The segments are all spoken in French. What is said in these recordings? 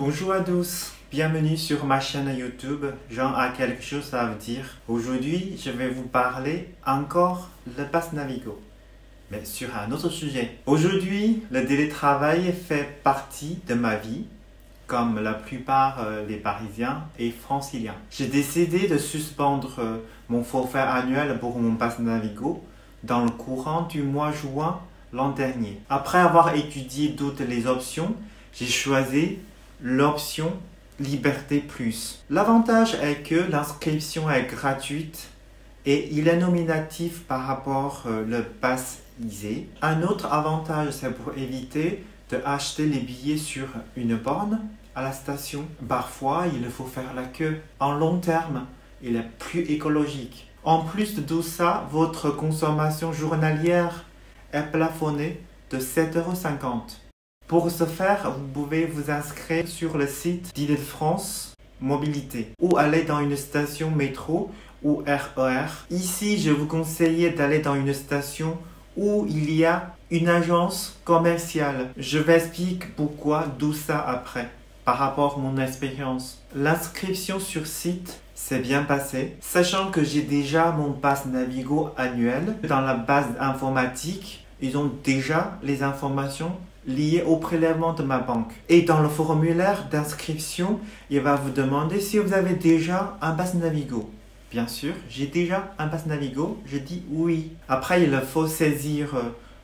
Bonjour à tous, bienvenue sur ma chaîne YouTube. Jean a quelque chose à vous dire. Aujourd'hui, je vais vous parler encore le pass Navigo, mais sur un autre sujet. Aujourd'hui, le télétravail fait partie de ma vie, comme la plupart des Parisiens et Franciliens. J'ai décidé de suspendre mon forfait annuel pour mon pass Navigo dans le courant du mois de juin l'an dernier. Après avoir étudié toutes les options, j'ai choisi l'option Liberté Plus. L'avantage est que l'inscription est gratuite et il est nominatif par rapport le pass ISE. Un autre avantage, c'est pour éviter d'acheter les billets sur une borne à la station. Parfois, il faut faire la queue. En long terme, il est plus écologique. En plus de tout ça, votre consommation journalière est plafonnée de 7,50 €. Pour ce faire, vous pouvez vous inscrire sur le site d'Île-de-France Mobilité ou aller dans une station métro ou RER. Ici, je vous conseille d'aller dans une station où il y a une agence commerciale. Je vais expliquer pourquoi, d'où ça après, par rapport à mon expérience. L'inscription sur site s'est bien passée, sachant que j'ai déjà mon pass Navigo annuel. Dans la base informatique, ils ont déjà les informations liées au prélèvement de ma banque. Et dans le formulaire d'inscription, il va vous demander si vous avez déjà un pass Navigo. Bien sûr, j'ai déjà un pass Navigo, je dis oui. Après, il faut saisir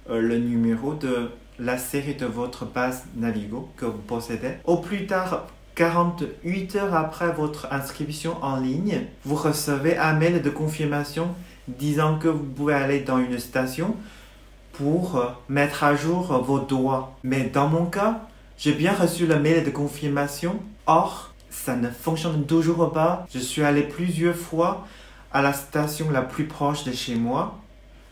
le numéro de la série de votre pass Navigo que vous possédez. Au plus tard, 48 heures après votre inscription en ligne, vous recevez un mail de confirmation disant que vous pouvez aller dans une station pour mettre à jour vos droits. Mais dans mon cas, j'ai bien reçu le mail de confirmation. Or, ça ne fonctionne toujours pas. Je suis allé plusieurs fois à la station la plus proche de chez moi.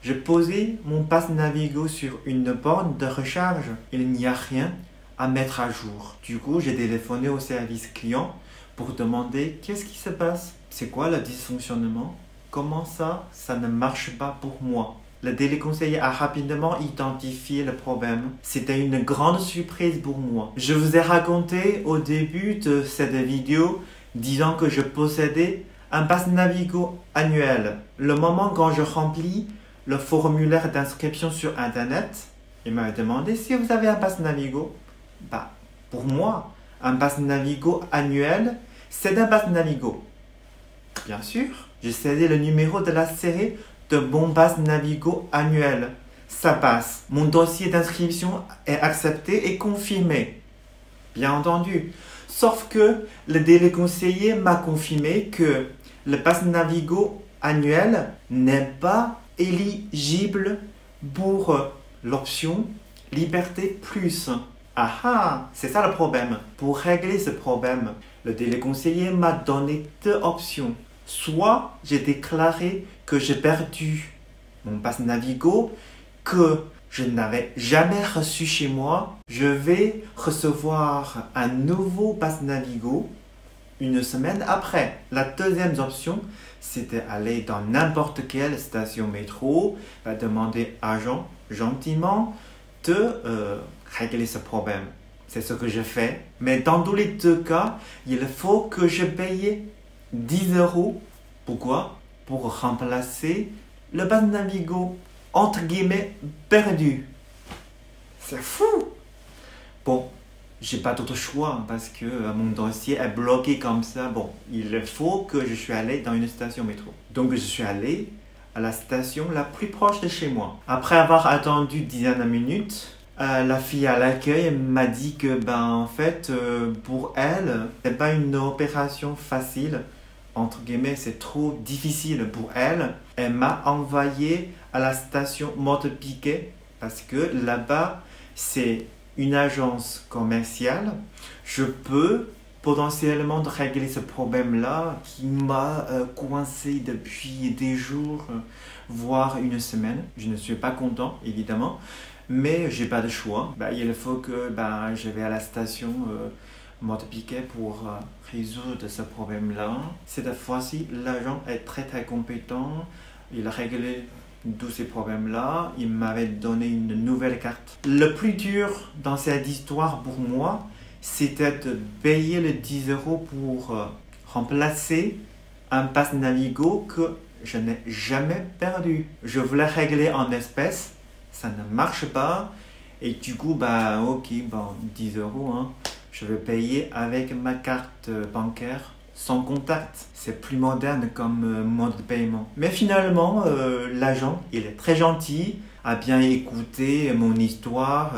J'ai posé mon pass Navigo sur une borne de recharge. Il n'y a rien à mettre à jour. Du coup, j'ai téléphoné au service client pour demander qu'est-ce qui se passe. C'est quoi le dysfonctionnement? Comment ça ne marche pas pour moi? Le téléconseiller a rapidement identifié le problème. C'était une grande surprise pour moi. Je vous ai raconté au début de cette vidéo disant que je possédais un pass Navigo annuel. Le moment quand je remplis le formulaire d'inscription sur Internet, il m'a demandé si vous avez un pass Navigo. Pour moi, un pass Navigo annuel, c'est un pass Navigo. Bien sûr, j'ai saisi le numéro de la série de mon pass Navigo annuel. Ça passe. Mon dossier d'inscription est accepté et confirmé. Bien entendu. Sauf que le téléconseiller m'a confirmé que le pass Navigo annuel n'est pas éligible pour l'option Liberté Plus. Ah, c'est ça le problème. Pour régler ce problème, le téléconseiller m'a donné deux options. Soit j'ai déclaré que j'ai perdu mon pass Navigo, que je n'avais jamais reçu chez moi. Je vais recevoir un nouveau pass Navigo une semaine après. La deuxième option, c'était aller dans n'importe quelle station métro, demander à Jean gentiment de régler ce problème. C'est ce que je fais. Mais dans tous les deux cas, il faut que je paye 10 €. Pourquoi? Pour remplacer le pass Navigo, entre guillemets, perdu. C'est fou! Bon, j'ai pas d'autre choix parce que mon dossier est bloqué comme ça. Bon, il faut que je suis allé dans une station métro. Donc, je suis allé à la station la plus proche de chez moi. Après avoir attendu 10 minutes, la fille à l'accueil m'a dit que en fait pour elle c'est pas une opération facile, entre guillemets, c'est trop difficile pour elle. Elle m'a envoyé à la station Montpiquet parce que là-bas c'est une agence commerciale. Je peux potentiellement régler ce problème-là qui m'a coincé depuis des jours, voire une semaine. Je ne suis pas content, évidemment, mais j'ai pas de choix. Il faut que je vais à la station Montpiquet pour résoudre ce problème-là. Cette fois-ci, l'agent est très compétent. Il a réglé tous ces problèmes-là. Il m'avait donné une nouvelle carte. Le plus dur dans cette histoire pour moi, c'était de payer les 10 € pour remplacer un pass Navigo que je n'ai jamais perdu. Je voulais régler en espèces, ça ne marche pas. Et du coup, ok, 10 €, hein, je vais payer avec ma carte bancaire sans contact. C'est plus moderne comme mode de paiement. Mais finalement, l'agent, il est très gentil, a bien écouté mon histoire.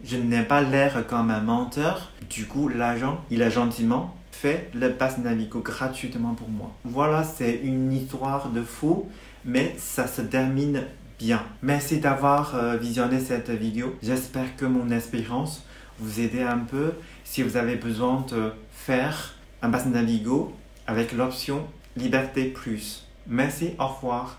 Je n'ai pas l'air comme un menteur. Du coup, l'agent, il a gentiment fait le pass Navigo gratuitement pour moi. Voilà, c'est une histoire de fou, mais ça se termine bien. Merci d'avoir visionné cette vidéo. J'espère que mon expérience vous aide un peu si vous avez besoin de faire un pass Navigo avec l'option Liberté Plus. Merci, au revoir.